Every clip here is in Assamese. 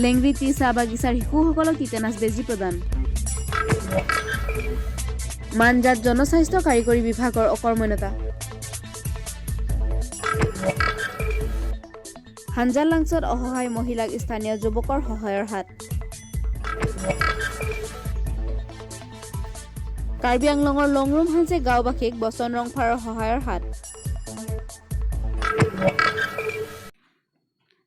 লেংৰি টি চাহ বাগিচাৰ শিশুসকলক টিটেনাছ বেজী প্ৰদান। মানজাত জনস্বাস্থ্য কাৰিকৰী বিভাগৰ অকৰ্মণ্যতা। হাঞ্জালাংছত অসহায় মহিলাক স্থানীয় যুৱকৰ সহায়ৰ হাত। কাৰ্বি আংলঙৰ লংৰুম হাঞ্জে গাঁওবাসীক বচন ৰংফাৰৰ সহায়ৰ হাত।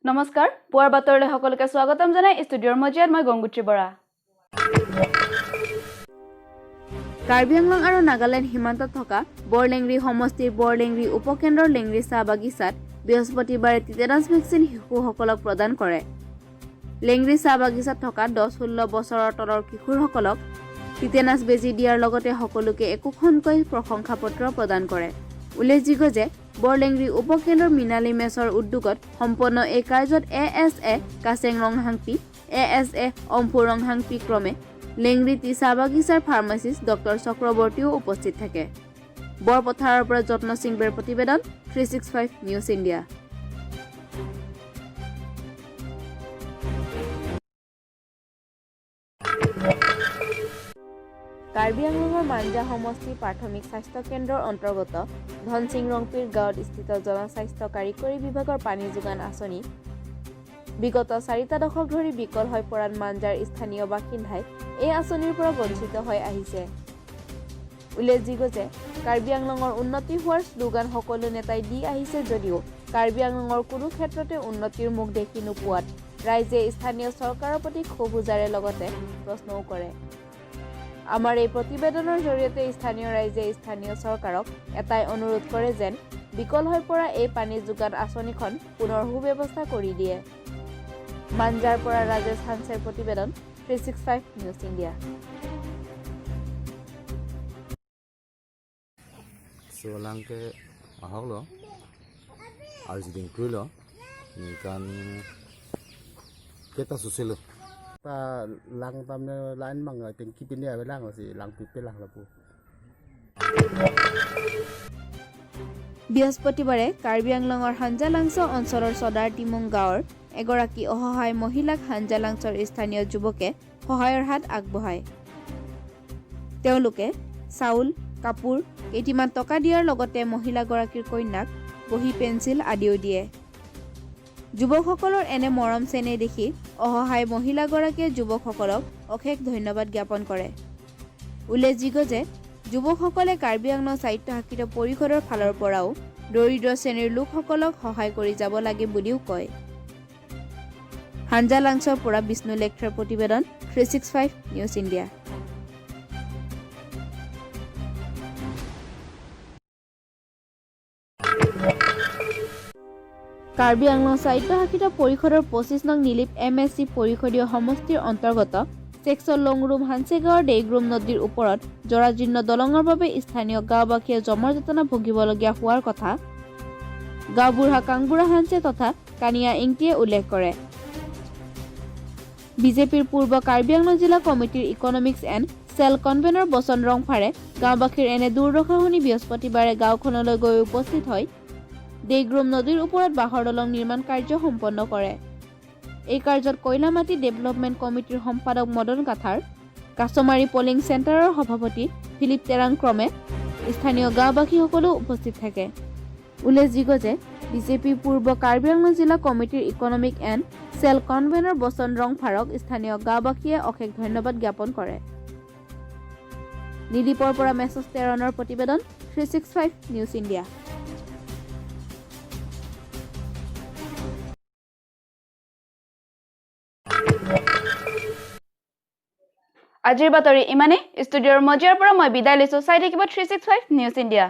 নমস্কাৰ, পুৱাৰ বাতৰলৈ সকলোকে স্বাগতম জনাই ষ্টুডিঅ'ৰ মজিয়াত মই গংগুত্ৰী বৰা। কাৰ্বি আংলং আৰু নাগালেণ্ড সীমান্তত থকা বৰলেংৰি সমষ্টিৰ বৰলেংৰি উপকেন্দ্ৰৰ লেংৰি চাহ বাগিচাত বৃহস্পতিবাৰে টিটেনাছ ভেকচিন শিশুসকলক প্ৰদান কৰে। লেংৰি চাহ বাগিচাত থকা 10-16 বছৰৰ তলৰ কিশোৰসকলক টিটেনাছ বেজী দিয়াৰ লগতে সকলোকে একোখনকৈ প্ৰশংসা পত্ৰ প্ৰদান কৰে। উল্লেখযোগ্য যে বৰলেংৰি উপকেন্দ্ৰৰ মিনালী মেছৰ উদ্যোগত সম্পন্ন এই কাৰ্যত ASA কাছেং ৰংহাংপি, ASA অম্ফু ৰংহাংপি ক্ৰমে লেংৰি টি চাহ বাগিচাৰ ফাৰ্মাচিষ্ট ডক্টৰ চক্ৰৱৰ্তীও উপস্থিত থাকে। বৰপথাৰৰ পৰা যত্ন সিংবেৰ প্ৰতিবেদন 365 নিউজ ইণ্ডিয়া। কাৰ্বি আংলঙৰ মাঞ্জা সমষ্টি প্ৰাথমিক স্বাস্থ্য কেন্দ্ৰৰ অন্তৰ্গত ধনসিং ৰংপিৰ গাঁৱত স্থিত জনস্বাস্থ্য কাৰিকৰী বিভাগৰ পানী যোগান আঁচনি বিগত 4টা দশক ধৰি বিকল হৈ পৰাত মাঞ্জাৰ স্থানীয় বাসিন্দাই এই আঁচনিৰ পৰা বঞ্চিত হৈ আহিছে। উল্লেখযোগ্য যে কাৰ্বি আংলঙৰ উন্নতি হোৱাৰ শ্লোগান সকলো নেতাই দি আহিছে যদিও কাৰ্বি আংলঙৰ কোনো ক্ষেত্ৰতে উন্নতিৰ মুখ দেখি নোপোৱাত ৰাইজে স্থানীয় চৰকাৰৰ প্ৰতি ক্ষোভ উজাৰে লগতে প্ৰশ্নও কৰে। আমাৰ এই প্ৰতিবেদনৰ জৰিয়তে স্থানীয় ৰাইজে স্থানীয় চৰকাৰক এটাই অনুৰোধ কৰে যেন বিকল হৈ পৰা এই পানী যোগান আঁচনিখন পুনৰ সুব্যৱস্থা কৰি দিয়ে। মাঞ্জাৰ পৰা ৰাজেশ হানছেৰ প্ৰতিবেদন 365 news India. Soalnya mahal loh, harus diingkul loh, ini kan kita susah loh. Ta lang tamne lain mang ten kipin dia belang si lang pipelah lapu. বৃহস্পতিবাৰে কাৰ্বি আংলঙৰ হাঞ্জালাংছ অঞ্চলৰ চদাৰ টিমুং গাঁৱৰ এগৰাকী অসহায় মহিলাক হাঞ্জালাংছৰ স্থানীয় যুৱকে সহায়ৰ হাত আগবঢ়ায়। তেওঁলোকে চাউল, কাপোৰ, কেইটিমান টকা দিয়াৰ লগতে মহিলাগৰাকীৰ কন্যাক বহী পেঞ্চিল আদিও দিয়ে। যুৱকসকলৰ এনে মৰম চেনেহ দেখি অসহায় মহিলাগৰাকীয়ে যুৱকসকলক অশেষ ধন্যবাদ জ্ঞাপন কৰে। উল্লেখযোগ্য যে যুৱকসকলে কাৰ্বি আংলং সাহিত্য শাখিত পৰিষদৰ ফালৰ পৰাও দৰিদ্ৰ শ্ৰেণীৰ লোকসকলক সহায় কৰি যাব লাগে বুলিও কয়। হাঞ্জালাংছৰ পৰা বিষ্ণু লেখাৰ প্ৰতিবেদন 365 নিউজ ইণ্ডিয়া। কাৰ্বি আংলং সাহিত্য শাখিত পৰিষদৰ 25 নং নিলিপ MSC পৰিষদীয় সমষ্টিৰ অন্তৰ্গত চেক্সৰ লংৰুম হাঞ্চে গাঁৱৰ দেইগ্ৰুম নদীৰ ওপৰত জৰাজীৰ্ণ দলঙৰ বাবে স্থানীয় গাঁওবাসীয়ে জমৰ যাতনা ভুগিবলগীয়া হোৱাৰ কথা গাঁওবুঢ়া কাংবুঢ়া হাঞ্চে তথা কানিয়া ইংটিয়ে উল্লেখ কৰে। বিজেপিৰ পূৰ্ব কাৰ্বি আংলং জিলা কমিটিৰ ইকনমিক্স এণ্ড চেল কনভেনৰ বচন ৰংফাৰে গাঁওবাসীৰ এনে দুৰ্দশা শুনি বৃহস্পতিবাৰে গাঁওখনলৈ গৈ উপস্থিত হয় দেইগ্ৰুম নদীৰ ওপৰত বাঁহৰ দলং নিৰ্মাণ কাৰ্য সম্পন্ন কৰে। এই কাৰ্যত কয়লামাটি ডেভেলপমেণ্ট কমিটিৰ সম্পাদক মদন কাথাৰ, কাছমাৰী পলিং চেণ্টাৰৰ সভাপতি ফিলিপ তেৰাং ক্ৰমে স্থানীয় গাঁওবাসীসকলো উপস্থিত থাকে। উল্লেখযোগ্য যে বিজেপিৰ পূৰ্ব কাৰ্বি আংলং জিলা কমিটিৰ ইকনমিক এণ্ড চেল কনভেনৰ বচন ৰংফাৰক স্থানীয় গাঁওবাসীয়ে অশেষ ধন্যবাদ জ্ঞাপন কৰে। নিলিপৰ পৰা মেছছ তেৰণৰ প্ৰতিবেদন 365 নিউজ ইণ্ডিয়া। আজিৰ বাতৰি ইমানে। ষ্টুডিঅ'ৰ মজিয়াৰ পৰা মই বিদায় লৈছো। চাই থাকিব 365 নিউজ ইণ্ডিয়া।